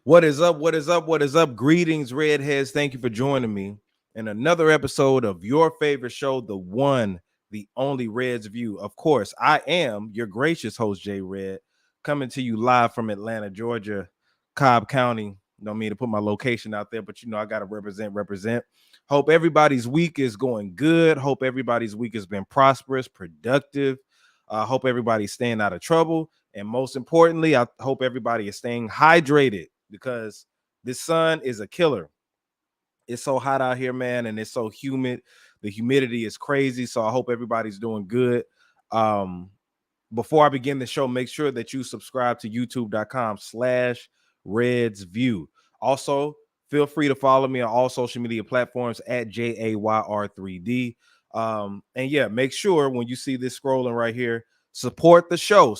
What is up? What is up? What is up? Greetings, redheads. Thank you for joining me in another episode of your favorite show, the one, the only Red's View. Of course, I am your gracious host, Jay Red, coming to you live from Atlanta, Georgia, Cobb County. Don't mean to put my location out there, but I gotta represent. Hope everybody's week is going good. Hope everybody's week has been prosperous, productive. Hope everybody's staying out of trouble. And most importantly, I hope everybody is staying hydrated because this sun is a killer. It's so hot out here, man, and it's so humid. The humidity is crazy. So I hope everybody's doing good. Before I begin the show, make sure that you subscribe to youtube.com/Reds View. Also, feel free to follow me on all social media platforms at JAYR3D. And yeah, make sure when you see this scrolling right here, support the show,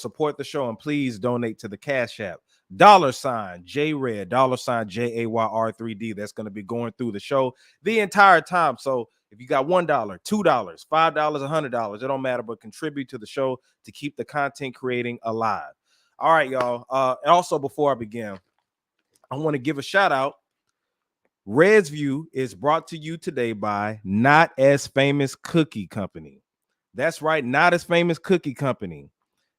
and please donate to the Cash App. $JRED, $JAYR3D. That's going to be going through the show the entire time. So if you got $1, $2, $5, $100, it don't matter, but contribute to the show to keep the content creating alive. All right, y'all. And also, before I begin, I want to give a shout out. Red's View is brought to you today by Not As Famous Cookie Company. That's right, Not As Famous Cookie Company.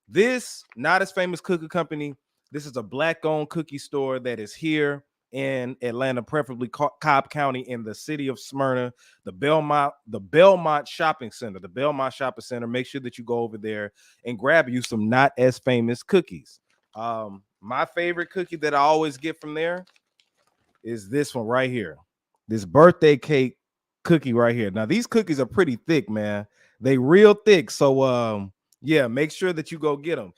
This Not As Famous Cookie Company, this is a black-owned cookie store that is here in Atlanta, preferably Cobb County, in the city of Smyrna, the Belmont Shopping Center. The Belmont Shopping Center. Make sure that you go over there and grab you some Not As Famous cookies. My favorite cookie that I always get from there is this one right here. This birthday cake cookie right here. Now, these cookies are pretty thick, man. They real thick. So, yeah, make sure that you go get them.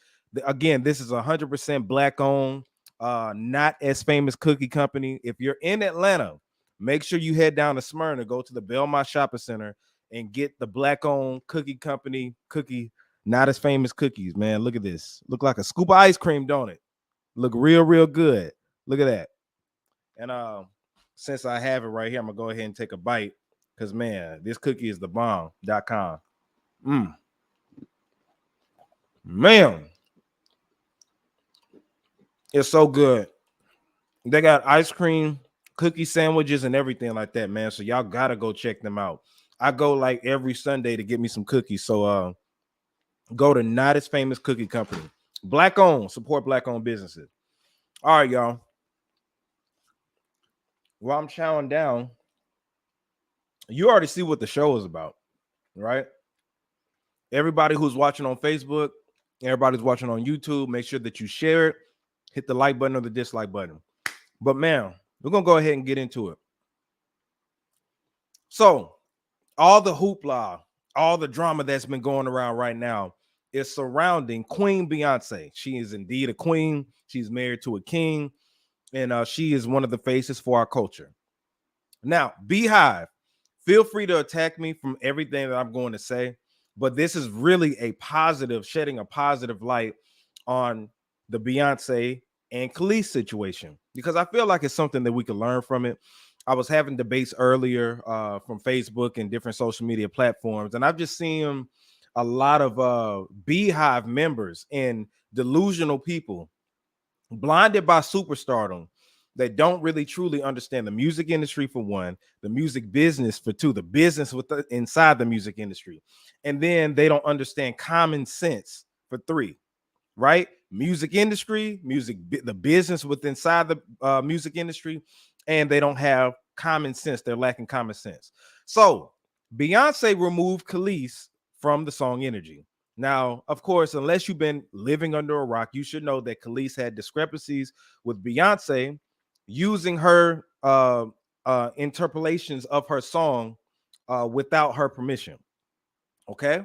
Again, this is 100% black owned, Not As Famous Cookie Company. If you're in Atlanta, make sure you head down to Smyrna, go to the Belmont Shopping Center, and get the black owned cookie company cookie, Not As Famous cookies. Man, look at this. Look like a scoop of ice cream, don't it? Look real good. Look at that. And since I have it right here, I'm gonna go ahead and take a bite because man, this cookie is the bomb.com. Man, it's so good. They got ice cream, cookie sandwiches, and everything like that, man. So y'all gotta go check them out. I go like every Sunday to get me some cookies. So go to Not As Famous Cookie Company. Black owned, support black owned businesses. All right, y'all. While I'm chowing down, you already see what the show is about, right? Everybody who's watching on Facebook, everybody's watching on YouTube, make sure that you share it, hit the like button or the dislike button. But man, we're gonna go ahead and get into it. So, all the hoopla, all the drama that's been going around right now is surrounding Queen Beyonce. She is indeed a queen. She's married to a king, and she is one of the faces for our culture. Now, Beehive, feel free to attack me from everything that I'm going to say, but this is really a positive, shedding a positive light on the Beyonce and Kelis situation, because I feel like it's something that we can learn from it. I was having debates earlier from Facebook and different social media platforms, and I've just seen a lot of Beehive members and delusional people blinded by superstardom that don't really truly understand the music industry, for one, the music business for two, the business inside the music industry, and then they don't understand common sense for three, right? Music industry, the business inside the music industry, and they don't have common sense. They're lacking common sense. So Beyonce removed Kelis from the song Energy. Now, of course, unless you've been living under a rock, you should know that Kelis had discrepancies with Beyonce using her interpolations of her song without her permission. Okay.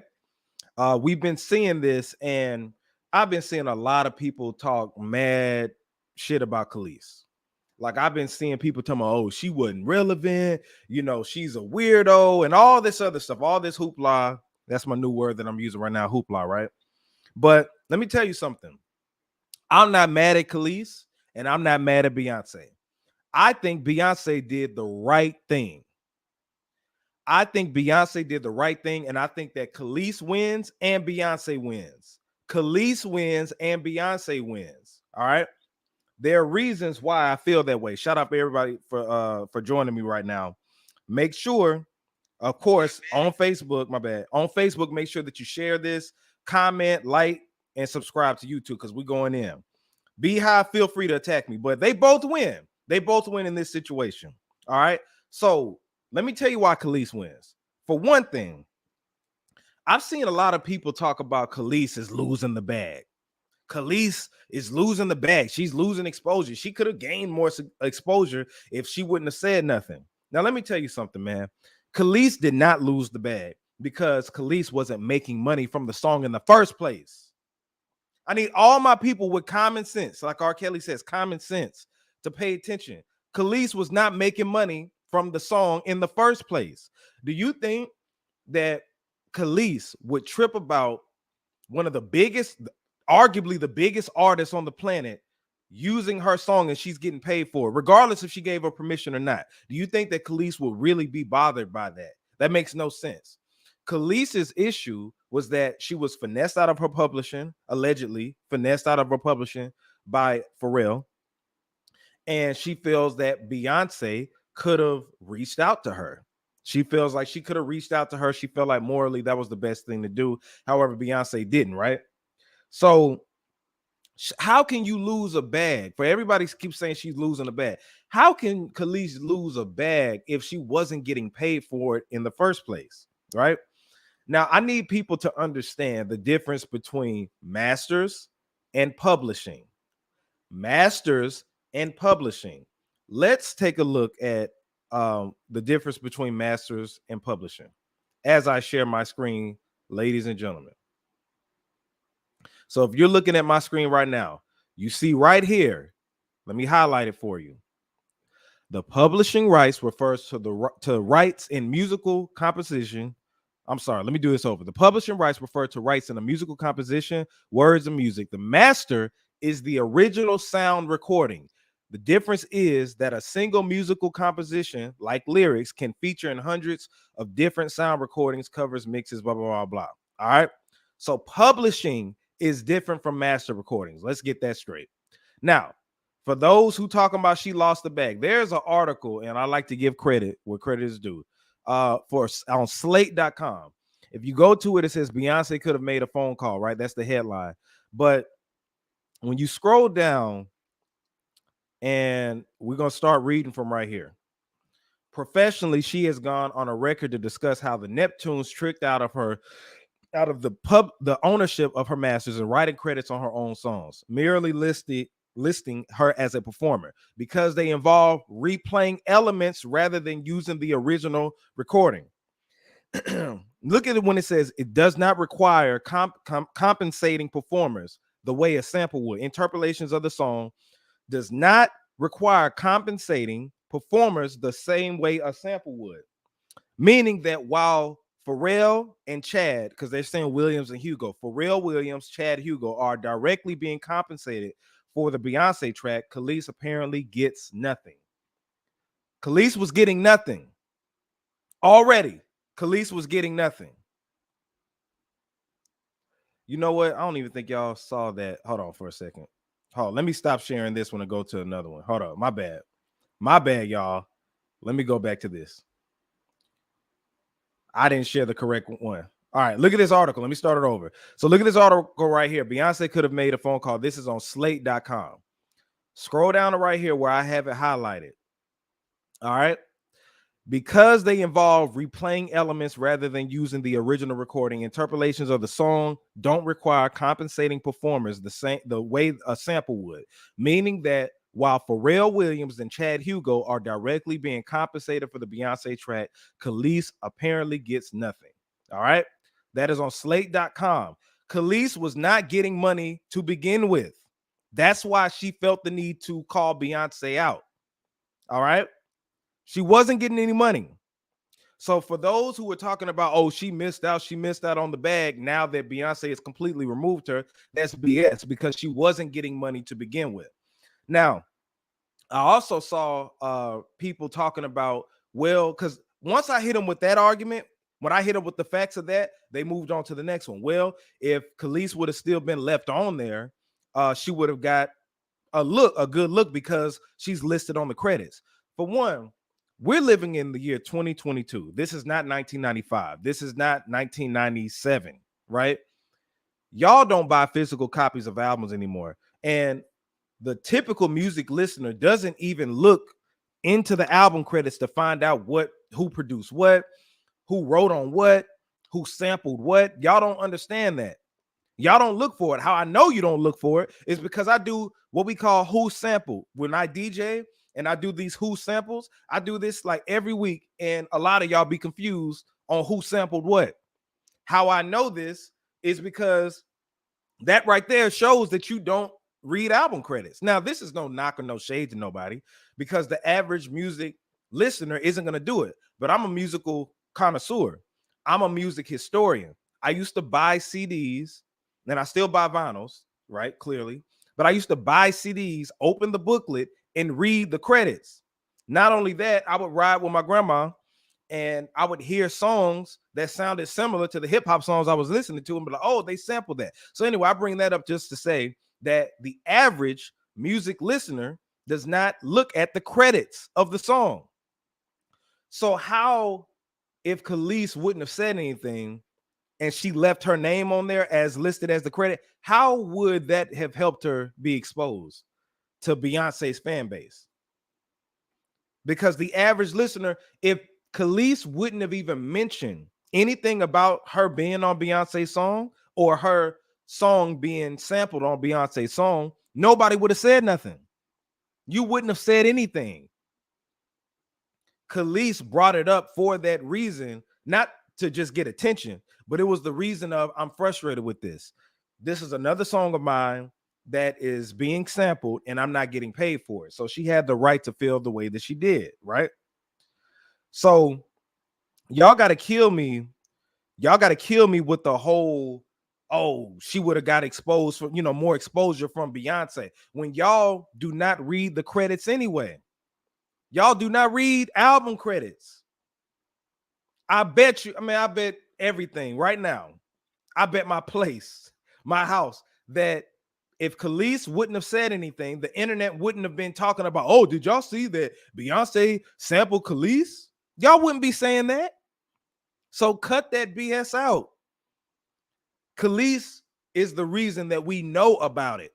We've been seeing this, and I've been seeing a lot of people talk mad shit about Kelis. Like, I've been seeing people tell me, oh, she wasn't relevant, she's a weirdo, and all this other stuff, all this hoopla. That's my new word that I'm using right now, hoopla, right? But let me tell you something. I'm not mad at Kelis, and I'm not mad at Beyonce. I think Beyonce did the right thing. I think Beyonce did the right thing, and I think that Kelis wins and Beyonce wins. Kelis wins and Beyonce wins. All right. There are reasons why I feel that way. Shout out to everybody for joining me right now. Make sure, of course, on Facebook, my bad. On Facebook, make sure that you share this, comment, like, and subscribe to YouTube because we're going in. Beehive, feel free to attack me, but they both win. They both win in this situation. All right. So let me tell you why Kelis wins. For one thing, I've seen a lot of people talk about Kelis is losing the bag. Kelis is losing the bag. She's losing exposure. She could have gained more exposure if she wouldn't have said nothing. Now, let me tell you something, man. Kelis did not lose the bag because Kelis wasn't making money from the song in the first place. I need all my people with common sense, like R. Kelly says, common sense, to pay attention. Kelis was not making money from the song in the first place. Do you think that Kelis would trip about one of the biggest, arguably the biggest artists on the planet, using her song and she's getting paid for it, regardless if she gave her permission or not? Do you think that Kelis will really be bothered by that? That makes no sense. Kelis's issue was that she was finessed out of her publishing, allegedly finessed out of her publishing by Pharrell. And she feels that Beyonce could have reached out to her. She feels like she could have reached out to her. She felt like morally that was the best thing to do. However, Beyonce didn't, right? So how can you lose a bag? For everybody keeps saying she's losing a bag. How can Kelis lose a bag if she wasn't getting paid for it in the first place, right? Now, I need people to understand the difference between masters and publishing. Masters and publishing. Let's take a look at the difference between masters and publishing as I share my screen, ladies and gentlemen. So if you're looking at my screen right now, you see right here, let me highlight it for you. The publishing rights refers to rights in musical composition. I'm sorry, let me do this over. The publishing rights refer to rights in a musical composition, words, and music. The master is the original sound recording. The difference is that a single musical composition, like lyrics, can feature in hundreds of different sound recordings, covers, mixes, blah, blah, blah, blah. All right. So publishing is different from master recordings. Let's get that straight. Now, for those who talking about she lost the bag, there's an article, and I like to give credit where credit is due, on slate.com. If you go to it, it says Beyonce could have made a phone call, right? That's the headline. But when you scroll down, and we're going to start reading from right here. Professionally, she has gone on a record to discuss how the Neptunes tricked out of the ownership of her masters and writing credits on her own songs, merely listing her as a performer because they involve replaying elements rather than using the original recording. Look at it when it says it does not require compensating performers the way a sample would. Interpolations of the song does not require compensating performers the same way a sample would. Meaning that while Pharrell and Chad, because they're saying Williams and Hugo, Pharrell Williams, Chad Hugo are directly being compensated for the Beyonce track, Kelis apparently gets nothing. Kelis was getting nothing. Already, Kelis was getting nothing. You know what? I don't even think y'all saw that. Hold on for a second. Hold on, let me stop sharing this one and go to another one. Hold on, my bad. My bad, y'all. Let me go back to this. I didn't share the correct one. All right, look at this article. Let me start it over. So look at this article right here. Beyonce could have made a phone call. This is on slate.com. Scroll down to right here where I have it highlighted. All right. Because they involve replaying elements rather than using the original recording, interpolations of the song don't require compensating performers the way a sample would, meaning that while Pharrell Williams and Chad Hugo are directly being compensated for the Beyonce track, Kelis apparently gets nothing. All right. That is on slate.com. Kelis was not getting money to begin with. That's why she felt the need to call Beyonce out. All right. She wasn't getting any money. So for those who were talking about, oh, she missed out on the bag now that Beyonce has completely removed her, that's BS because she wasn't getting money to begin with. Now, I also saw people talking about, well, because once I hit them with that argument, when I hit them with the facts of that, they moved on to the next one. Well, if Kelis would have still been left on there, she would have got a good look because she's listed on the credits. For one, we're living in the year 2022. This is not 1995. This is not 1997, right? Y'all don't buy physical copies of albums anymore. And the typical music listener doesn't even look into the album credits to find out who produced what, who wrote on what, who sampled what. Y'all don't understand that. Y'all don't look for it. How I know you don't look for it is because I do what we call who sample. When I DJ and I do these who samples, I do this like every week, and a lot of y'all be confused on who sampled what. How I know this is because that right there shows that you don't read album credits. Now, this is no knock or no shade to nobody, because the average music listener isn't going to do it. But I'm a musical connoisseur. I'm a music historian. I used to buy CDs, and I still buy vinyls, right? Clearly. But I used to buy CDs, open the booklet, and read the credits. Not only that, I would ride with my grandma, and I would hear songs that sounded similar to the hip hop songs I was listening to, and be like, oh, they sampled that. So anyway, I bring that up just to say that the average music listener does not look at the credits of the song. So how, if Kelis wouldn't have said anything and she left her name on there as listed as the credit, how would that have helped her be exposed to Beyonce's fan base? Because the average listener, if Kelis wouldn't have even mentioned anything about her being on Beyonce's song or her song being sampled on Beyonce's song, nobody would have said nothing. You wouldn't have said anything. Kelis brought it up for that reason, not to just get attention, but it was the reason of, I'm frustrated with this. This is another song of mine that is being sampled and I'm not getting paid for it. So she had the right to feel the way that she did, right? So y'all got to kill me. Y'all got to kill me with the whole, oh, she would have got exposed for, more exposure from Beyonce, when y'all do not read the credits anyway. Y'all do not read album credits. I bet you, I bet everything right now. I bet my place, my house, that if Kelis wouldn't have said anything, the internet wouldn't have been talking about, oh, did y'all see that Beyonce sampled Kelis? Y'all wouldn't be saying that. So cut that BS out. Kelis is the reason that we know about it.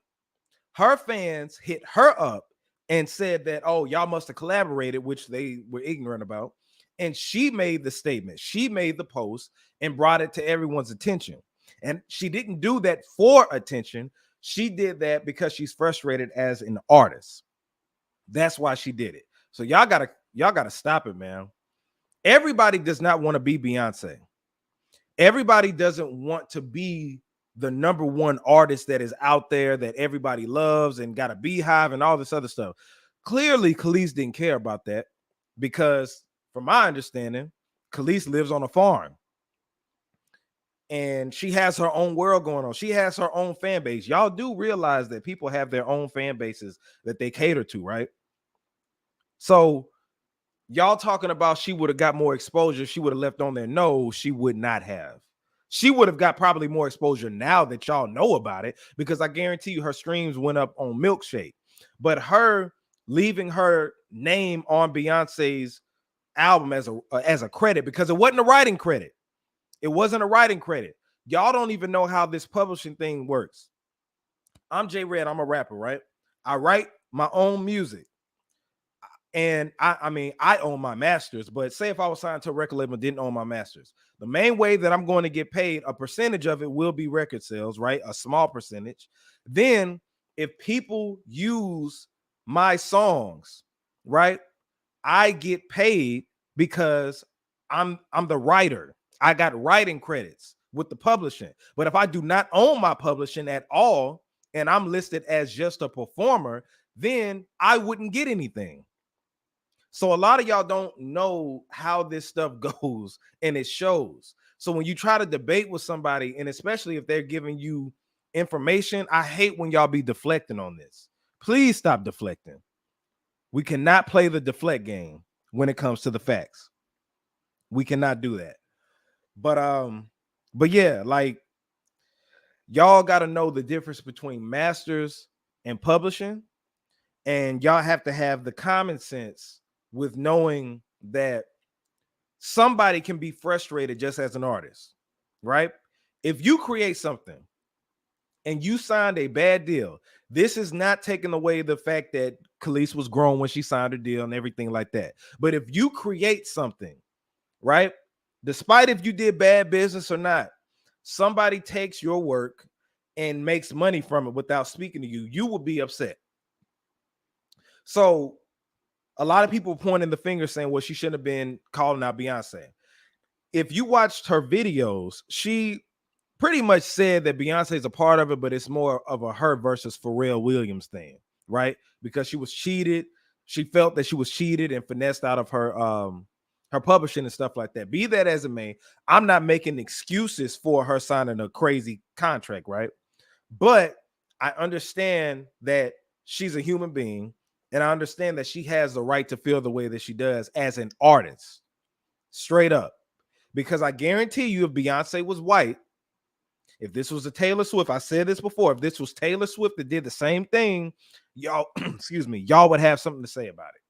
Her fans hit her up and said that, oh, y'all must have collaborated, which they were ignorant about. And she made the statement. She made the post and brought it to everyone's attention. And she didn't do that for attention. She did that because she's frustrated as an artist. That's why she did it. So y'all gotta stop it, man. Everybody does not want to be Beyonce. Everybody doesn't want to be the number one artist that is out there that everybody loves and got a beehive and all this other stuff. Clearly, Kelis didn't care about that because, from my understanding, Kelis lives on a farm and she has her own world going on. She has her own fan base. Y'all do realize that people have their own fan bases that they cater to, right? So y'all talking about she would have got more exposure, she would have left on there. No, she would not have. She would have got probably more exposure now that y'all know about it, because I guarantee you her streams went up on Milkshake. But her leaving her name on Beyonce's album as a credit, because it wasn't a writing credit. It wasn't a writing credit. Y'all don't even know how this publishing thing works. I'm J Red. I'm a rapper, right? I write my own music. And I own my masters, but say if I was signed to a record label and didn't own my masters, the main way that I'm going to get paid, a percentage of it will be record sales, right? A small percentage. Then if people use my songs, right, I get paid because I'm the writer. I got writing credits with the publishing. But if I do not own my publishing at all and I'm listed as just a performer, then I wouldn't get anything. So a lot of y'all don't know how this stuff goes, and it shows. So when you try to debate with somebody, and especially if they're giving you information, I hate when y'all be deflecting on this. Please stop deflecting. We cannot play the deflect game when it comes to the facts. We cannot do that. But yeah, like, y'all got to know the difference between masters and publishing. And y'all have to have the common sense with knowing that somebody can be frustrated just as an artist, right? If you create something and you signed a bad deal, this is not taking away the fact that Kelis was grown when she signed her deal and everything like that. But if you create something, right, despite if you did bad business or not, somebody takes your work and makes money from it without speaking to you, you will be upset. So a lot of people pointing the finger saying, well, she shouldn't have been calling out Beyonce. If you watched her videos, she pretty much said that Beyonce is a part of it, but it's more of a her versus Pharrell Williams thing, right? Because she was cheated. She felt that she was cheated and finessed out of her publishing and stuff like that. Be that as it may, I'm not making excuses for her signing a crazy contract, right? But I understand that she's a human being, and I understand that she has the right to feel the way that she does as an artist, straight up. Because I guarantee you, if Beyonce was white, if this was a Taylor Swift, I said this before, if this was Taylor Swift that did the same thing, y'all, excuse me, y'all would have something to say about it.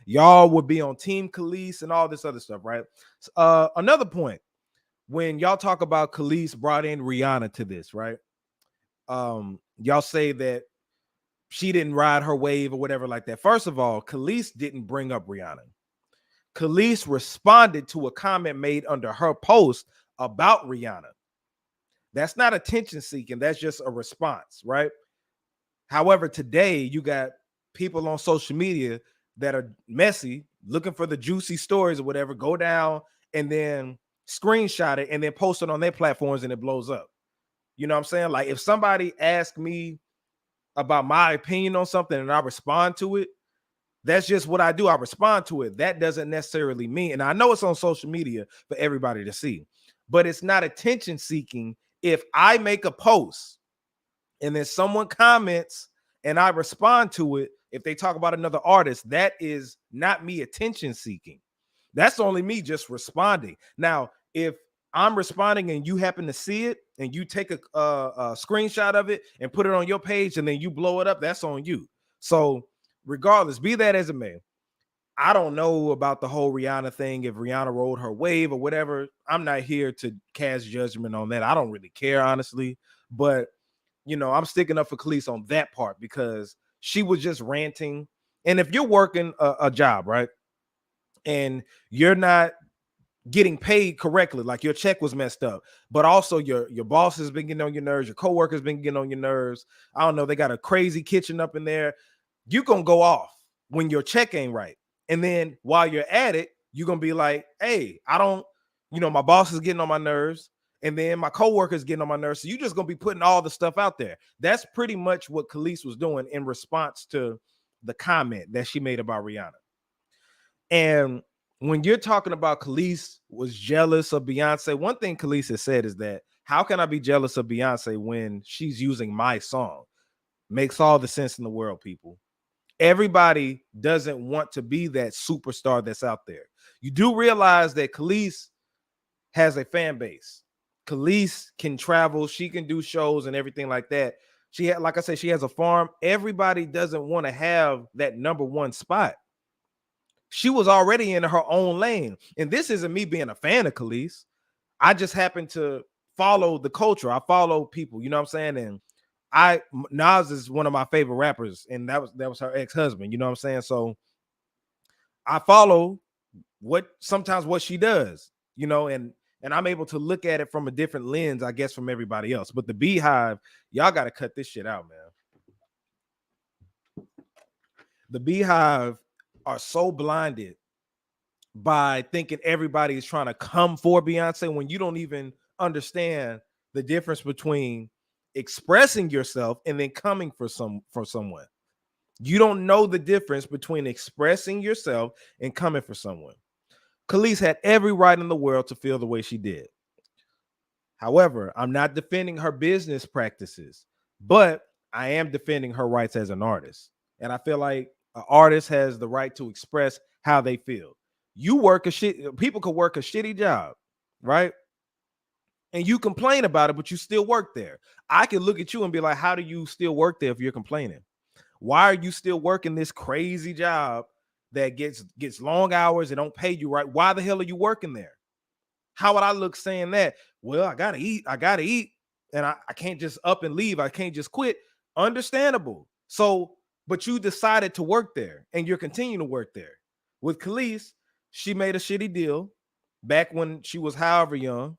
Y'all would be on Team Kelis and all this other stuff, right? Another point, when y'all talk about Kelis brought in Rihanna to this, right? Y'all say that she didn't ride her wave or whatever like that. First of all, Kelis didn't bring up Rihanna. Kelis responded to a comment made under her post about Rihanna. That's not attention seeking. That's just a response, right? However, today you got people on social media that are messy, looking for the juicy stories or whatever, go down and then screenshot it and then post it on their platforms and it blows up. You know what I'm saying? Like if somebody asks me about my opinion on something and I respond to it, that's just what I do. I respond to it. That doesn't necessarily mean, and I know it's on social media for everybody to see, but it's not attention seeking. If I make a post and then someone comments and I respond to it, if they talk about another artist, that is not me attention seeking. That's only me just responding. Now, if I'm responding and you happen to see it and you take a screenshot of it and put it on your page and then you blow it up, that's on you. So regardless, be that as it may, I don't know about the whole Rihanna thing, if Rihanna rode her wave or whatever. I'm not here to cast judgment on that. I don't really care, honestly. But, you know, I'm sticking up for Kelis on that part because she was just ranting. And if you're working a job, right, and you're not getting paid correctly, like your check was messed up, but also your boss has been getting on your nerves, your coworkers been getting on your nerves. I don't know, they got a crazy kitchen up in there. You're gonna go off when your check ain't right. And then while you're at it, you're gonna be like, hey, I don't, you know, my boss is getting on my nerves, and then my coworkers getting on my nerves. So you're just gonna be putting all the stuff out there. That's pretty much what Kelis was doing in response to the comment that she made about Rihanna. And when you're talking about Kelis was jealous of Beyonce, one thing Kelis has said is that, how can I be jealous of Beyonce when she's using my song? Makes all the sense in the world, people. Everybody doesn't want to be that superstar that's out there. You do realize that Kelis has a fan base. Kelis can travel, she can do shows and everything like that. She had, like I said, she has a farm. Everybody doesn't want to have that number one spot. She was already in her own lane. And this isn't me being a fan of Kelis. I just happen to follow the culture. I follow people, you know what I'm saying? And Nas is one of my favorite rappers, and that was her ex-husband, you know what I'm saying? So I follow sometimes what she does, you know, and I'm able to look at it from a different lens, I guess, from everybody else. But the Beehive, y'all got to cut this shit out, man. The Beehive are so blinded by thinking everybody is trying to come for Beyonce when you don't even understand the difference between expressing yourself and then coming for someone. You don't know the difference between expressing yourself and coming for someone. Kelis had every right in the world to feel the way she did. However, I'm not defending her business practices, but I am defending her rights as an artist. And I feel like an artist has the right to express how they feel. You work people could work a shitty job, right? And you complain about it, but you still work there. I can look at you and be like, how do you still work there if you're complaining? Why are you still working this crazy job that gets long hours and don't pay you right? Why the hell are you working there? How would I look saying that? Well, I gotta eat, and I can't just up and leave. I can't just quit. Understandable. So, but you decided to work there and you're continuing to work there. With Kelis, she made a shitty deal back when she was however young,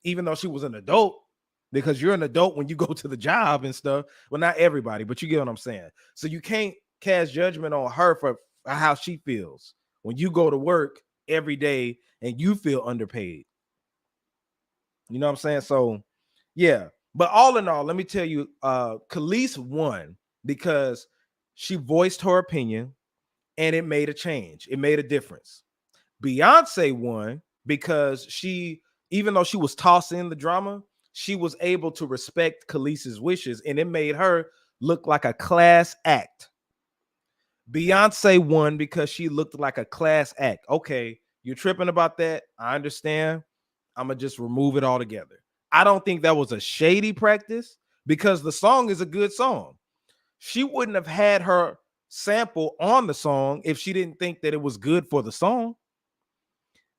even though she was an adult, because you're an adult when you go to the job and stuff. Well, not everybody, but you get what I'm saying. So you can't cast judgment on her for how she feels when you go to work every day and you feel underpaid. You know what I'm saying? So yeah, but all in all, let me tell you, Kelis won because she voiced her opinion and it made a change. It made a difference. Beyonce won because she, even though she was tossed in the drama, she was able to respect Kelis's wishes and it made her look like a class act. Beyonce won because she looked like a class act. Okay, you're tripping about that. I understand. I'm going to just remove it altogether. I don't think that was a shady practice because the song is a good song. She wouldn't have had her sample on the song if she didn't think that it was good for the song.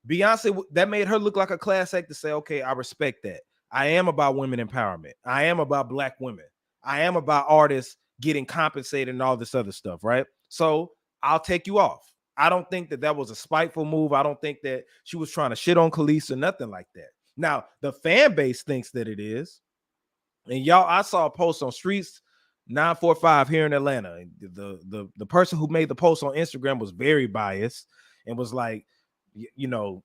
Beyonce, that made her look like a class act to say, okay, I respect that. I am about women empowerment. I am about Black women. I am about artists getting compensated and all this other stuff, right? So I'll take you off. I don't think that that was a spiteful move. I don't think that she was trying to shit on Kelis or nothing like that. Now, the fan base thinks that it is. And y'all, I saw a post on Streets 945 here in Atlanta. The person who made the post on Instagram was very biased and was like, you know,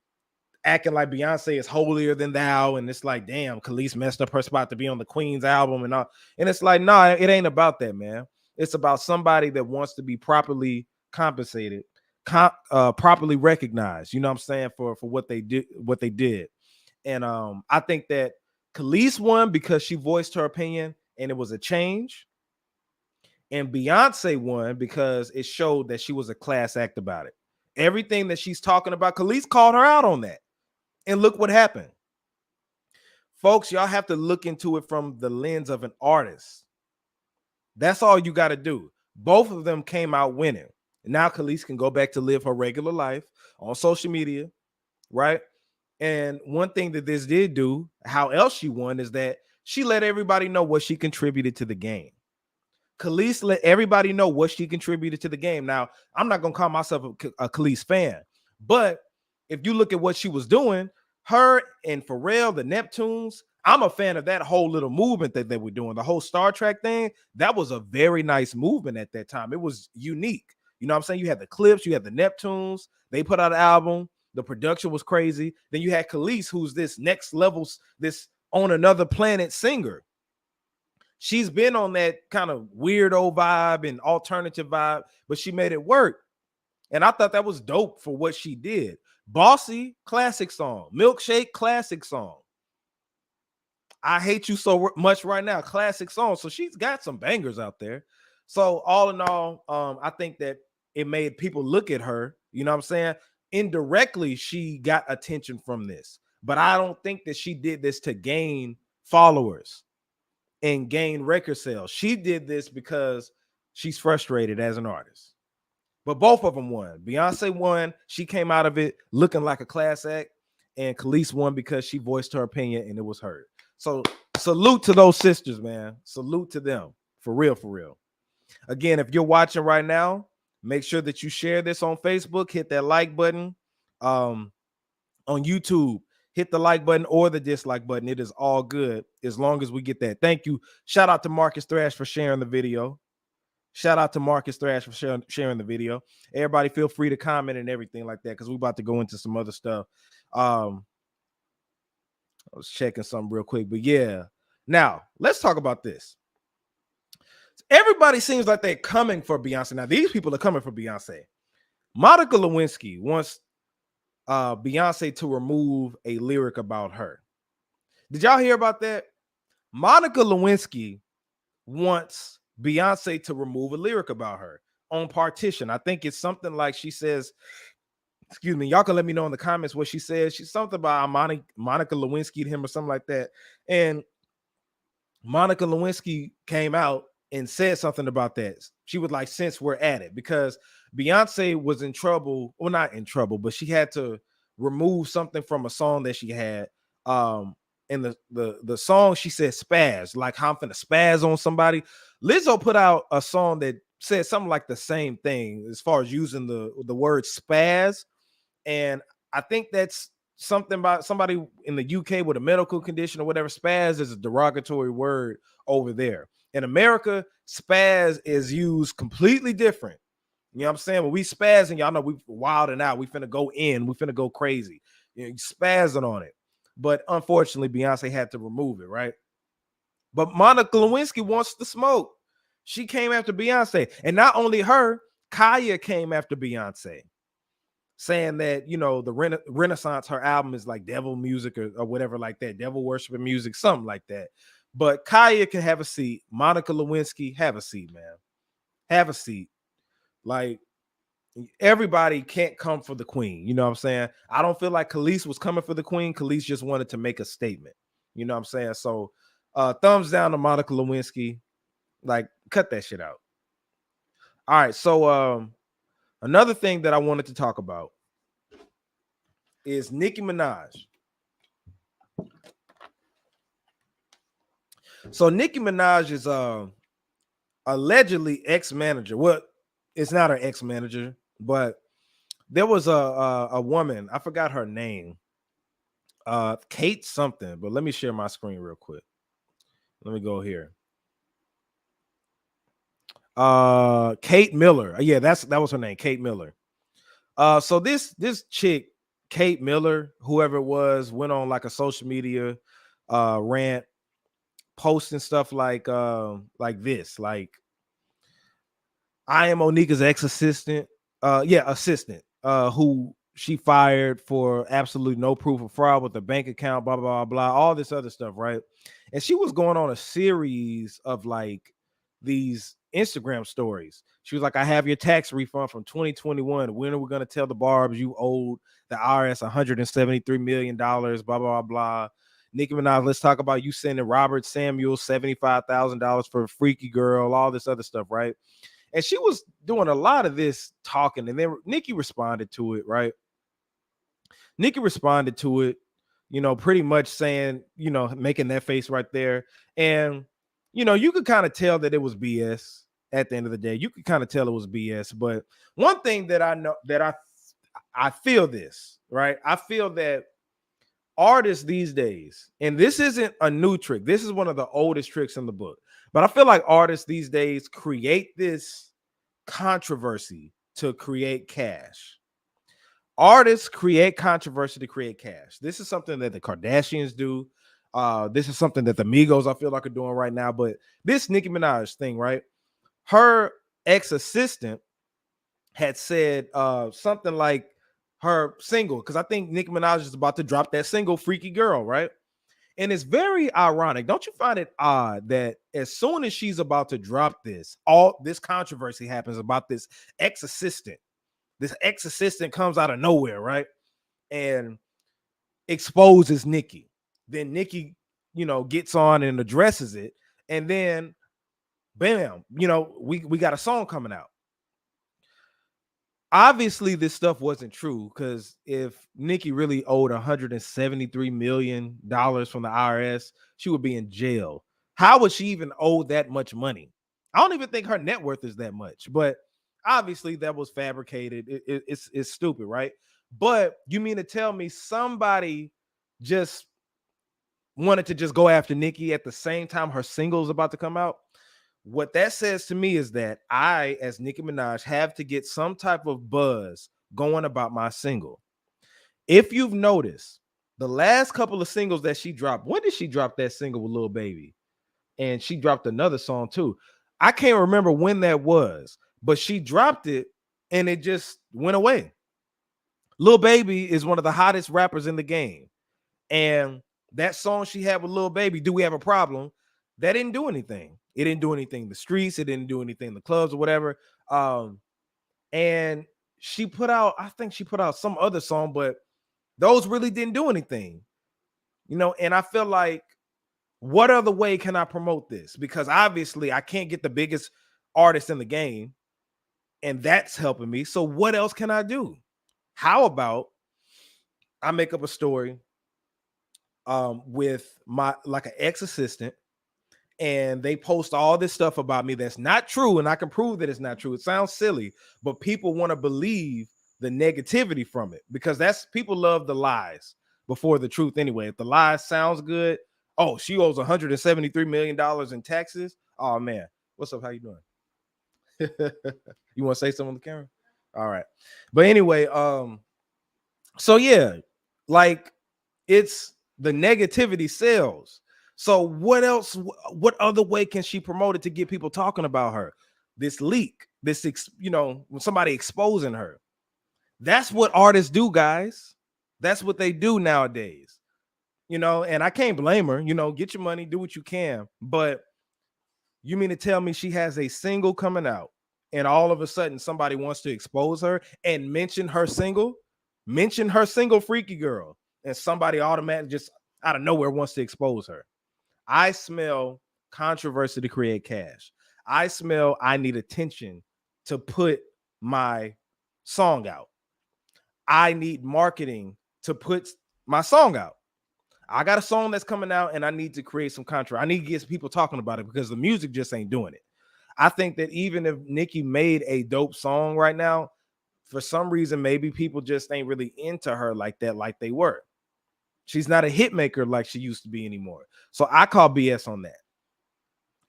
acting like Beyonce is holier than thou. And it's like, damn, Kelis messed up her spot to be on the Queen's album and all. And it's like, nah, it ain't about that, man. It's about somebody that wants to be properly compensated, properly recognized, you know what I'm saying, for what they did. And I think that Kelis won because she voiced her opinion and it was a change. And Beyonce won because it showed that she was a class act about it. Everything that she's talking about, Kelis called her out on that. And look what happened. Folks, y'all have to look into it from the lens of an artist. That's all you got to do. Both of them came out winning. Now Kelis can go back to live her regular life on social media, right? And one thing that this did do, how else she won, is that she let everybody know what she contributed to the game. Kelis let everybody know what she contributed to the game. Now, I'm not going to call myself a Kelis fan, but if you look at what she was doing, her and Pharrell, the Neptunes, I'm a fan of that whole little movement that they were doing. The whole Star Trek thing, that was a very nice movement at that time. It was unique. You know what I'm saying? You had the Clips, you had the Neptunes. They put out an album. The production was crazy. Then you had Kelis, who's this next level, this on another planet singer. She's been on that kind of weirdo vibe and alternative vibe, but she made it work. And I thought that was dope for what she did. Bossy, classic song. Milkshake, classic song. I Hate You So Much Right Now, classic song. So she's got some bangers out there. So all in all, I think that it made people look at her. You know what I'm saying? Indirectly, she got attention from this. But I don't think that she did this to gain followers and gain record sales. She did this because she's frustrated as an artist. But both of them won. Beyonce won. She came out of it looking like a class act. And Kelis won because she voiced her opinion and it was heard. So salute to those sisters, man. Salute to them. For real, for real. Again, if you're watching right now, make sure that you share this on Facebook. Hit that like button. On YouTube, hit the like button or the dislike button. It is all good as long as we get that. Thank you. Shout out to Marcus Thrash for sharing the video. Shout out to Marcus Thrash for sharing the video. Everybody feel free to comment and everything like that because we're about to go into some other stuff. I was checking something real quick, but yeah. Now, let's talk about this. Everybody seems like they're coming for Beyonce. Now, these people are coming for Beyonce. Monica Lewinsky wants Beyonce to remove a lyric about her. Did y'all hear about that? Monica Lewinsky wants Beyonce to remove a lyric about her on Partition. I think it's something like she says, excuse me, y'all can let me know in the comments what she says. She's something about Monica Lewinsky to him or something like that. And Monica Lewinsky came out and said something about that. She was like, since we're at it, because Beyonce was in trouble, well, not in trouble, but she had to remove something from a song that she had. In the song, she said spaz, like how I'm finna spaz on somebody. Lizzo put out a song that said something like the same thing as far as using the word spaz. And I think that's something about somebody in the UK with a medical condition or whatever. Spaz is a derogatory word over there. In America, spaz is used completely different. You know what I'm saying? When we spazzing, y'all know we wilding out. We finna go in. We finna go crazy. You know, spazzing on it. But unfortunately, Beyonce had to remove it, right? But Monica Lewinsky wants the smoke. She came after Beyonce. And not only her, Kaya came after Beyonce, saying that, you know, the Renaissance, her album is like devil music or whatever like that, devil worshiping music, something like that. But Kaya can have a seat. Monica Lewinsky, have a seat, man. Have a seat. Like, everybody can't come for the queen. You know what I'm saying? I don't feel like Kelis was coming for the queen. Kelis just wanted to make a statement. You know what I'm saying? So thumbs down to Monica Lewinsky. Like, cut that shit out. All right. So another thing that I wanted to talk about is Nicki Minaj. So Nicki Minaj is allegedly ex-manager. Well, it's not her ex-manager, but there was a woman, I forgot her name, Kate something, but let me share my screen real quick. Let me go here. Kate Miller. Yeah, that was her name, Kate Miller. So this chick, Kate Miller, whoever it was, went on like a social media rant, posting stuff like this, like, I am Onika's ex-assistant, assistant, who she fired for absolutely no proof of fraud with the bank account, blah, blah, blah, blah, all this other stuff, right? And she was going on a series of like these Instagram stories. She was like, I have your tax refund from 2021. When are we going to tell the Barbs you owed the IRS $173 million, blah, blah, blah, blah. Nicki Minaj, let's talk about you sending Robert Samuel $75,000 for a freaky girl, all this other stuff, right? And she was doing a lot of this talking, and then Nicki responded to it, right? Nicki responded to it, you know, pretty much saying, you know, making that face right there. And, you know, you could kind of tell that it was BS at the end of the day. You could kind of tell it was BS. But one thing that I know, that I feel this, right? I feel that artists these days, and this isn't a new trick, this is one of the oldest tricks in the book, but I feel like artists these days create this controversy to create cash. Artists create controversy to create cash. This is something that the Kardashians do. This is something that the Migos, I feel like, are doing right now. But this Nicki Minaj thing, right? Her ex-assistant had said something like her single, because I think Nicki Minaj is about to drop that single, Freaky Girl, right? And it's very ironic. Don't you find it odd that as soon as she's about to drop this, all this controversy happens about this ex-assistant. This ex-assistant comes out of nowhere, right? And exposes Nicki. Then Nicki, you know, gets on and addresses it. And then, bam, you know, we got a song coming out. Obviously, this stuff wasn't true, because if Nicki really owed $173 million from the IRS, she would be in jail. How would she even owe that much money? I don't even think her net worth is that much, but obviously that was fabricated. It's stupid, right? But you mean to tell me somebody just wanted to just go after Nicki at the same time her single is about to come out? What that says to me is that I, as Nicki Minaj, have to get some type of buzz going about my single. If you've noticed, the last couple of singles that she dropped, when did she drop that single with Lil Baby? And she dropped another song too. I can't remember when that was, but she dropped it and it just went away. Lil Baby is one of the hottest rappers in the game. And that song she had with Lil Baby, Do We Have a Problem? That didn't do anything. It didn't do anything in the streets. It didn't do anything in the clubs or whatever. And she put out, I think she put out some other song, but those really didn't do anything. You know, and I feel like What other way can I promote this? Because obviously I can't get the biggest artist in the game, and that's helping me. So what else can I do? How about I make up a story with my like an ex-assistant, and they post all this stuff about me that's not true, and I can prove that it's not true. It sounds silly, but people want to believe the negativity from it because that's people love the lies before the truth anyway. If the lie sounds good, oh, she owes $173 million in taxes. Oh man, what's up? How you doing? You want to say something on the camera? All right. But anyway, so yeah, like it's the negativity sells. So what else? What other way can she promote it to get people talking about her? This leak, this when somebody exposing her. That's what artists do, guys. That's what they do nowadays. And I can't blame her. Get your money, do what you can. But you mean to tell me she has a single coming out, and all of a sudden somebody wants to expose her and mention her single, Freaky Girl, and somebody automatically just out of nowhere wants to expose her? I smell controversy to create cash. I smell I need attention to put my song out. I need marketing to put my song out. I got a song that's coming out and I need to create some controversy. I need to get people talking about it because the music just ain't doing it. I think that even if Nicki made a dope song right now, for some reason, maybe people just ain't really into her like that, like they were. She's not a hit maker like she used to be anymore. So I call BS on that.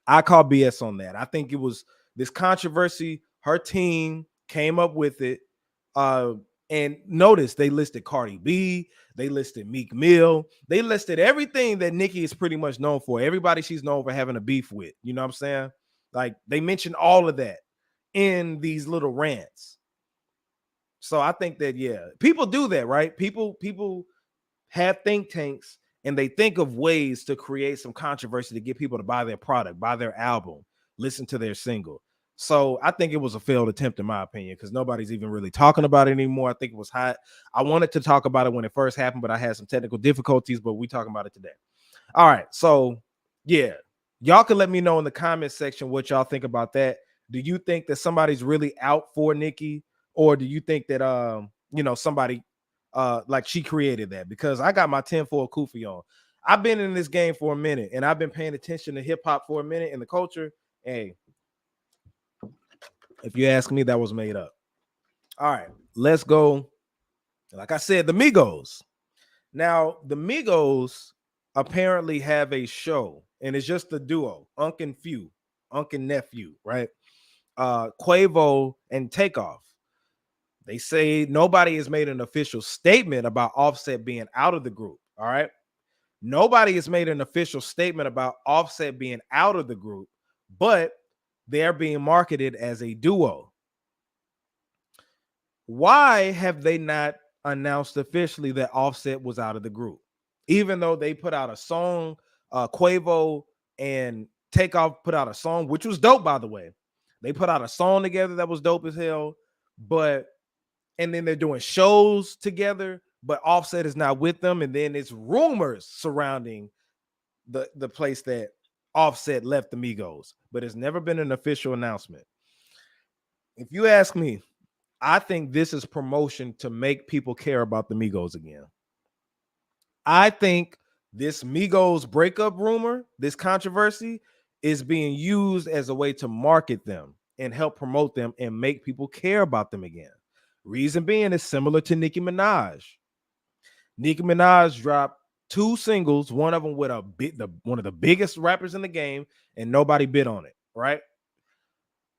I think it was this controversy. Her team came up with it. And notice they listed Cardi B, they listed Meek Mill, they listed everything that Nicki is pretty much known for. Everybody she's known for having a beef with. You know what I'm saying? Like they mentioned all of that in these little rants. So I think that, yeah, people do that, right? People have think tanks and they think of ways to create some controversy to get people to buy their product, buy their album, listen to their single. So I think it was a failed attempt in my opinion because nobody's even really talking about it anymore. I think it was hot. I wanted to talk about it when it first happened, but I had some technical difficulties, but we talking about it today. All right. So yeah, y'all can let me know in the comment section what y'all think about that. Do you think that somebody's really out for Nicki, or do you think that somebody like she created that? Because I got my 10-4 kufi on. I've been in this game for a minute and I've been paying attention to hip hop for a minute in the culture. Hey, if you ask me, that was made up. All right, let's go. Like I said, the Migos. Now, the Migos apparently have a show, and it's just the duo, Unc and Nephew, right? Quavo and Takeoff. They say nobody has made an official statement about Offset being out of the group. All right. Nobody has made an official statement about Offset being out of the group, but they're being marketed as a duo. Why have they not announced officially that Offset was out of the group? Even though they put out a song, Quavo and Takeoff put out a song, which was dope, by the way. They put out a song together that was dope as hell, and then they're doing shows together, but Offset is not with them. And then it's rumors surrounding the place that Offset left the Migos, but it's never been an official announcement. If you ask me, I think this is promotion to make people care about the Migos again. I think this Migos breakup rumor, this controversy, is being used as a way to market them and help promote them and make people care about them again. Reason being is similar to Nicki Minaj. Nicki Minaj dropped 2 singles, one of them with one of the biggest rappers in the game, and nobody bid on it, right?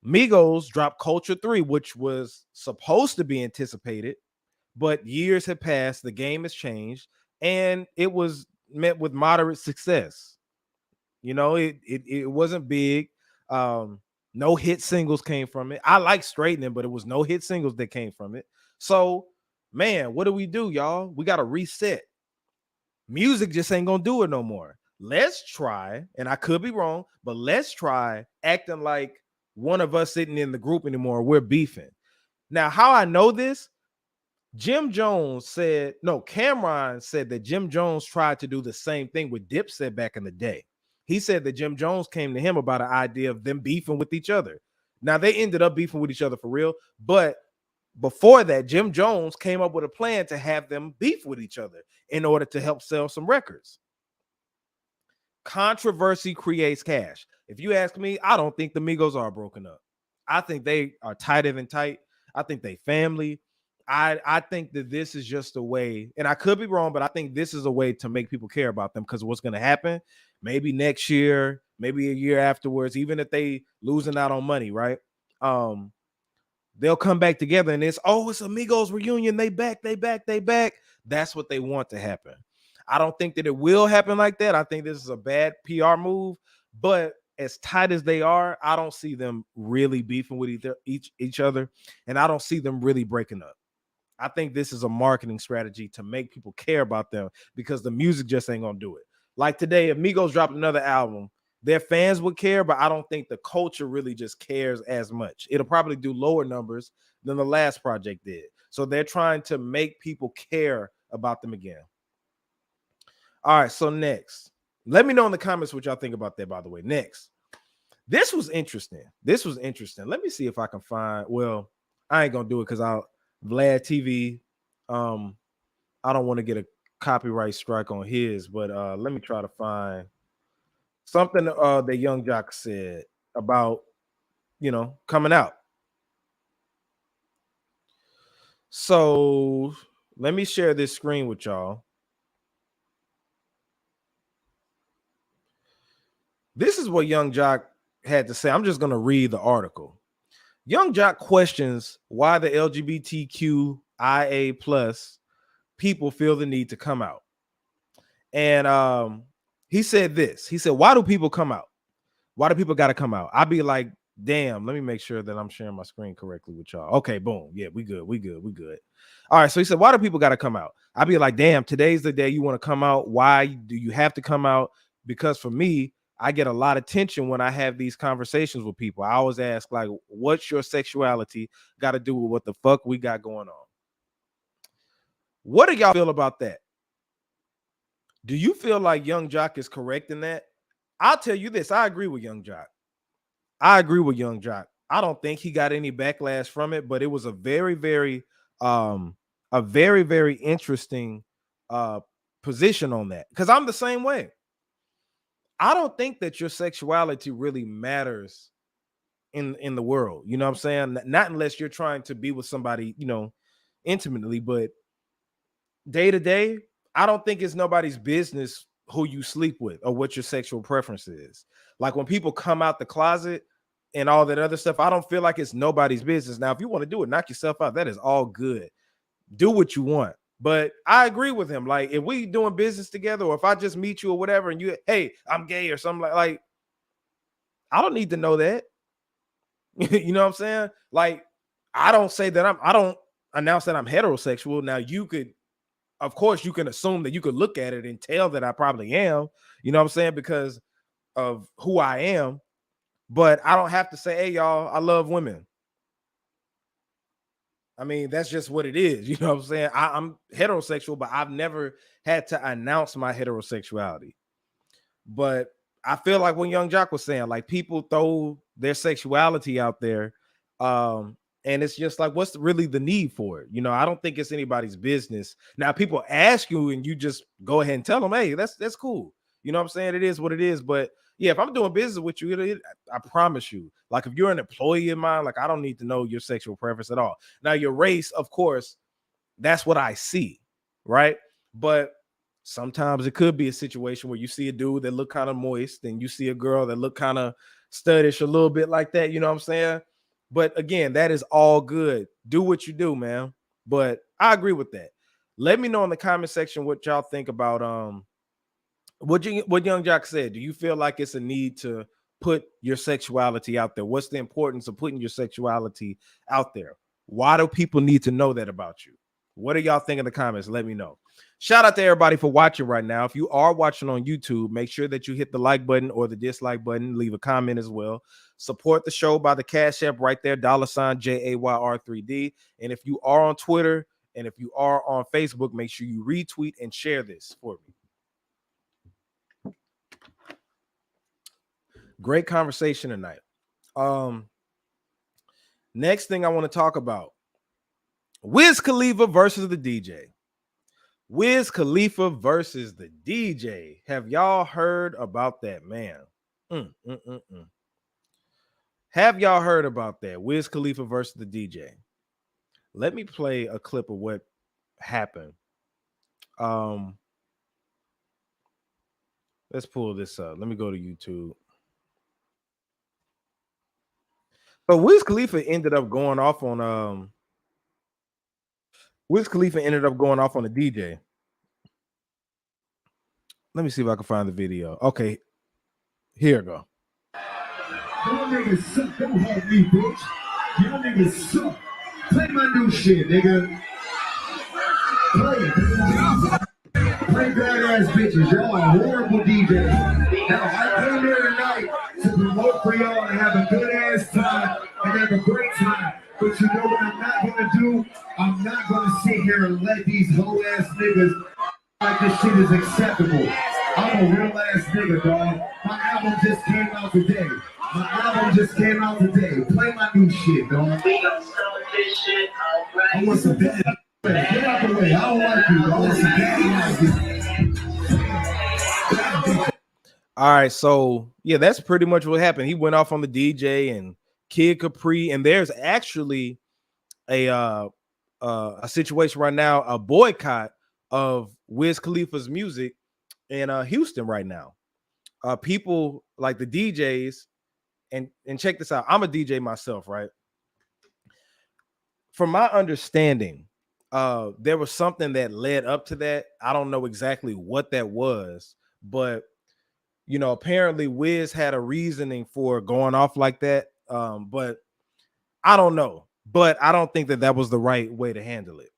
Migos dropped Culture 3, which was supposed to be anticipated, but years have passed, the game has changed, and it was met with moderate success. It wasn't big. No hit singles came from it. I like Straightening, but it was no hit singles that came from it. So, man, what do we do, y'all? We got to reset. Music just ain't gonna do it no more. Let's try, and I could be wrong, but let's try acting like one of us sitting in the group anymore. We're beefing. Now, how I know this, Cameron said that Jim Jones tried to do the same thing with Dipset back in the day. He said that Jim Jones came to him about an idea of them beefing with each other. Now they ended up beefing with each other for real, but before that, Jim Jones came up with a plan to have them beef with each other in order to help sell some records. Controversy creates cash. If you ask me, I don't think the Migos are broken up. I think they are tighter than tight. I think they family. I think that this is just a way, and I could be wrong, but I think this is a way to make people care about them, because what's going to happen maybe next year, maybe a year afterwards, even if they losing out on money, right? They'll come back together and it's Amigos reunion. They back. That's what they want to happen. I don't think that it will happen like that. I think this is a bad PR move, but as tight as they are, I don't see them really beefing with each other, and I don't see them really breaking up. I think this is a marketing strategy to make people care about them, because the music just ain't gonna do it. Like today, if Migos dropped another album, their fans would care, but I don't think the culture really just cares as much. It'll probably do lower numbers than the last project did. So they're trying to make people care about them again. All right, so next, let me know in the comments what y'all think about that, by the way. Next, this was interesting. Let me see if I can find, well, I ain't gonna do it because Vlad TV, I don't want to get a copyright strike on his, but let me try to find something that Young Jock said about, coming out. So let me share this screen with y'all. This is what Young Jock had to say. I'm just going to read the article. Young Jock questions why the LGBTQIA plus people feel the need to come out. And he said this. He said, why do people come out? Why do people got to come out? I'd be like, damn, let me make sure that I'm sharing my screen correctly with y'all. Okay, boom. Yeah, we good. All right, so he said, why do people got to come out? I'd be like, damn, today's the day you want to come out. Why do you have to come out? Because for me, I get a lot of tension when I have these conversations with people. I always ask, like, what's your sexuality got to do with what the fuck we got going on? What do y'all feel about that? Do you feel like Young Jock is correct in that? I'll tell you this. I agree with Young Jock. I don't think he got any backlash from it, but it was a very, very interesting position on that, because I'm the same way. I don't think that your sexuality really matters in the world. You know what I'm saying? Not unless you're trying to be with somebody, intimately, but day to day, I don't think it's nobody's business who you sleep with or what your sexual preference is. Like when people come out the closet and all that other stuff, I don't feel like it's nobody's business. Now, if you want to do it, knock yourself out. That is all good. Do what you want. But I agree with him. Like, if we doing business together, or if I just meet you or whatever, and you, hey, I'm gay or something like I don't need to know that. You know what I'm saying? Like, I don't announce that I'm heterosexual. Now, of course, you can assume that you could look at it and tell that I probably am, you know what I'm saying, because of who I am. But I don't have to say, hey, y'all, I love women. I mean, that's just what it is. You know what I'm saying? I'm heterosexual, but I've never had to announce my heterosexuality. But I feel like when Young Jock was saying, like, people throw their sexuality out there, and it's just like, what's really the need for it? I don't think it's anybody's business. Now, people ask you and you just go ahead and tell them, hey, that's cool. You know what I'm saying? It is what it is. But yeah, if I'm doing business with you, I promise you, like, if you're an employee of mine, like, I don't need to know your sexual preference at all. Now, your race, of course, that's what I see, right? But sometimes it could be a situation where you see a dude that look kind of moist and you see a girl that look kind of studdish, a little bit like that. You know what I'm saying? But again, that is all good. Do what you do, man. But I agree with that. Let me know in the comment section what y'all think about what Young Jock said. Do you feel like it's a need to put your sexuality out there? What's the importance of putting your sexuality out there? Why do people need to know that about you? What do y'all think in the comments? Let me know. Shout out to everybody for watching right now. If you are watching on YouTube, make sure that you hit the like button or the dislike button. Leave a comment as well. Support the show by the Cash App right there, $JAYR3D. And if you are on Twitter and if you are on Facebook, make sure you retweet and share this for me. Great conversation tonight. Next thing I want to talk about, Wiz Khalifa versus the DJ. Wiz Khalifa versus the DJ. Have y'all heard about that, man? Have y'all heard about that? Wiz Khalifa versus the DJ. Let me play a clip of what happened. Let's pull this up. Let me go to YouTube. So Wiz Khalifa ended up going off on the DJ. Let me see if I can find the video. Okay, here we go. Y'all niggas suck. Don't help me, bitch. Y'all niggas suck. Play my new shit, nigga. Play it. Play badass bitches. Y'all are horrible DJs. Now, I came here tonight to promote for y'all and have a good ass time and have a great time. But you know what I'm not gonna do? I'm not gonna sit here and let these hoe ass niggas like this shit is acceptable. I'm a real ass nigga, dog. My album just came out today. Play my new shit, dog. We gonna start this shit, alright? I want some bad. Get out the way. I don't like you. I want some bad. All right, so yeah, that's pretty much what happened. He went off on the DJ and Kid Capri, and there's actually a situation right now, a boycott of Wiz Khalifa's music in Houston right now. People like the DJs, and check this out. I'm a DJ myself, right? From my understanding, there was something that led up to that. I don't know exactly what that was, but you know, apparently Wiz had a reasoning for going off like that. But I don't know. But I don't think that was the right way to handle it.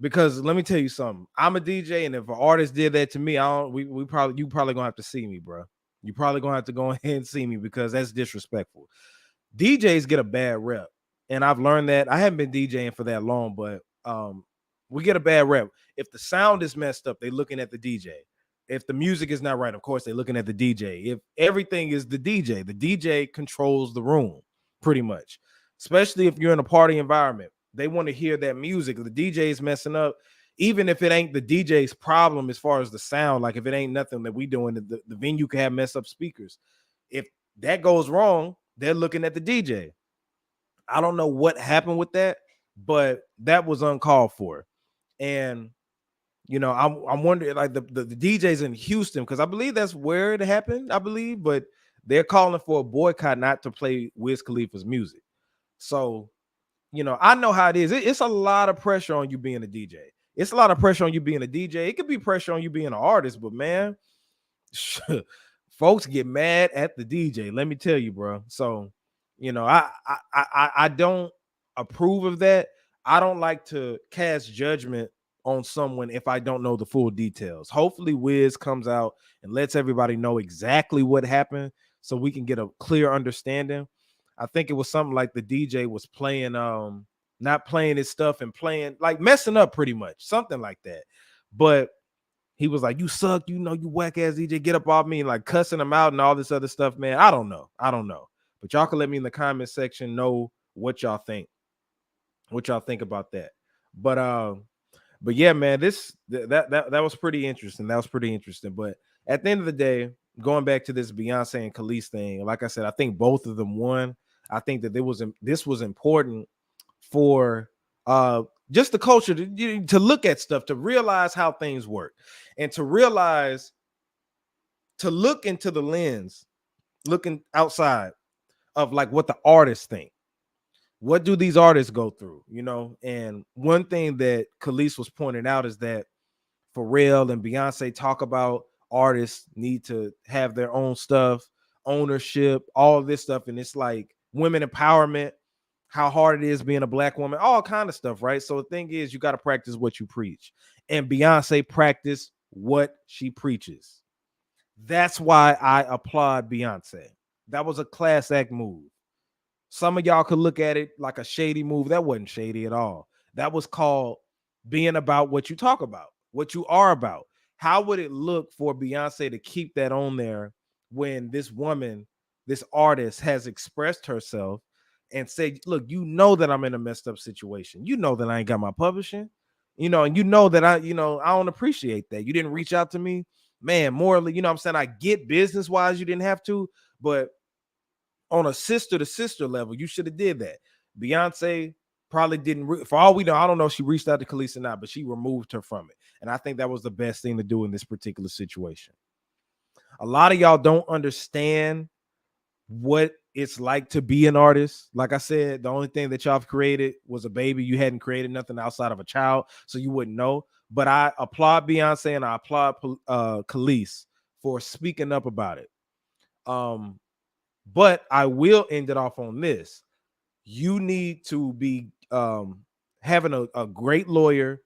Because let me tell you something. I'm a DJ, and if an artist did that to me, you probably gonna have to see me, bro. You probably gonna have to go ahead and see me because that's disrespectful. DJs get a bad rep, and I've learned that. I haven't been DJing for that long, but we get a bad rep. If the sound is messed up, they're looking at the DJ. If the music is not right, of course, they're looking at the DJ. If everything is the DJ controls the room pretty much, especially if you're in a party environment. They want to hear that music. The DJ is messing up, even if it ain't the DJ's problem as far as the sound. Like if it ain't nothing that we doing, the venue can have messed up speakers. If that goes wrong, they're looking at the DJ. I don't know what happened with that, but that was uncalled for. And you know, I'm wondering, like the DJs in Houston, because I believe that's where it happened. I believe, but they're calling for a boycott not to play Wiz Khalifa's music. So, you know, I know how it is. It's a lot of pressure on you being a DJ. It's a lot of pressure on you being a DJ. It could be pressure on you being an artist, but man, folks get mad at the DJ. Let me tell you, bro. So, you know, I don't approve of that. I don't like to cast judgment on someone if I don't know the full details. Hopefully Wiz comes out and lets everybody know exactly what happened so we can get a clear understanding. I think it was something like the DJ was playing not playing his stuff and playing like messing up pretty much, something like that. But he was like, you suck, you know, you whack ass DJ, get up off me, and like cussing him out and all this other stuff, man. I don't know. But y'all can let me in the comment section know what y'all think about that. But yeah, man, that was pretty interesting. But at the end of the day, going back to this Beyonce and Kelis thing, like I said, I think both of them won. I think that this was important for just the culture to look at stuff, to realize how things work, and to look into the lens, looking outside of like what the artists think. What do these artists go through, you know? And one thing that Kelis was pointing out is that Pharrell and Beyonce talk about artists need to have their own stuff, ownership, all of this stuff. And it's like women empowerment, how hard it is being a black woman, all kind of stuff, right? So the thing is, you got to practice what you preach. And Beyonce practiced what she preaches. That's why I applaud Beyonce. That was a class act move. Some of y'all could look at it like a shady move. That wasn't shady at all. That was called being about what you talk about, what you are about. How would it look for Beyonce to keep that on there when this woman, this artist, has expressed herself and said, look, you know that I'm in a messed up situation. You know that I ain't got my publishing, and you know that I don't appreciate that. You didn't reach out to me, man, morally, what I'm saying? I get business wise, you didn't have to, but on a sister to sister level, you should have did that. Beyonce probably didn't, for all we know, I don't know if she reached out to Kelis or not, but she removed her from it. And I think that was the best thing to do in this particular situation. A lot of y'all don't understand what it's like to be an artist. Like I said, the only thing that y'all have created was a baby. You hadn't created nothing outside of a child, so you wouldn't know. But I applaud Beyonce and I applaud Kelis for speaking up about it. But I will end it off on this. You need to be having a great lawyer.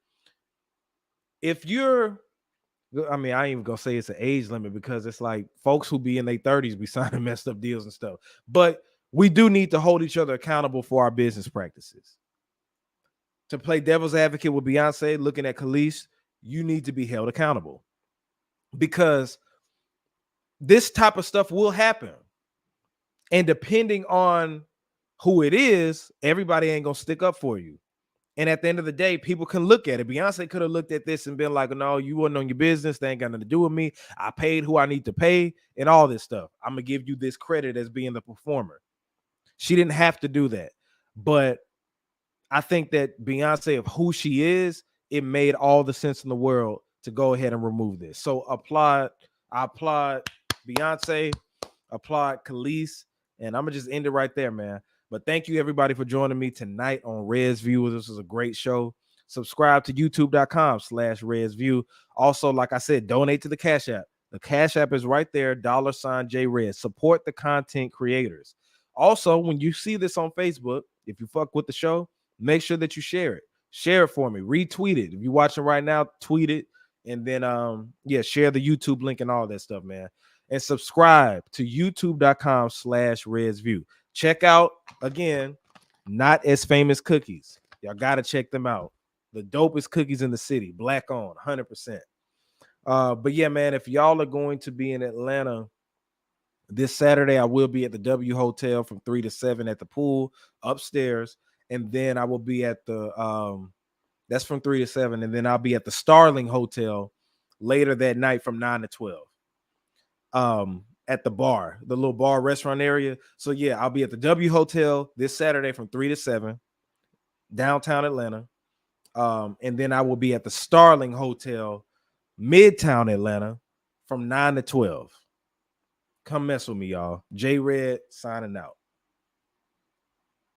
If you're, I ain't even gonna say it's an age limit because it's like folks who be in their 30s be signing messed up deals and stuff. But we do need to hold each other accountable for our business practices. To play devil's advocate with Beyonce, looking at Kelis, you need to be held accountable because this type of stuff will happen. And depending on who it is, everybody ain't gonna stick up for you. And at the end of the day, people can look at it. Beyonce could have looked at this and been like, no, you wasn't on your business. They ain't got nothing to do with me. I paid who I need to pay and all this stuff. I'm going to give you this credit as being the performer. She didn't have to do that. But I think that Beyonce, of who she is, it made all the sense in the world to go ahead and remove this. So I applaud Beyonce, applaud Kelis, and I'm going to just end it right there, man. But thank you, everybody, for joining me tonight on Rez View. This was a great show. Subscribe to youtube.com/RezView. Also, like I said, donate to the Cash App. The Cash App is right there, $JRez. Support the content creators. Also, when you see this on Facebook, if you fuck with the show, make sure that you share it. Share it for me. Retweet it. If you're watching right now, tweet it. And then, share the YouTube link and all that stuff, man. And subscribe to youtube.com/RezView. Check out, again, Not As Famous Cookies. Y'all got to check them out. The dopest cookies in the city. Black on, 100%. But yeah, man, if y'all are going to be in Atlanta this Saturday, I will be at the W Hotel from 3 to 7 at the pool upstairs. And then I will be at the, that's from 3 to 7. And then I'll be at the Starling Hotel later that night from 9 to 12. At the bar, the little bar restaurant area. So yeah, I'll be at the W Hotel this Saturday from 3 to 7, downtown Atlanta. And then I will be at the Starling Hotel, Midtown Atlanta, from 9 to 12. Come mess with me, y'all. JRez signing out.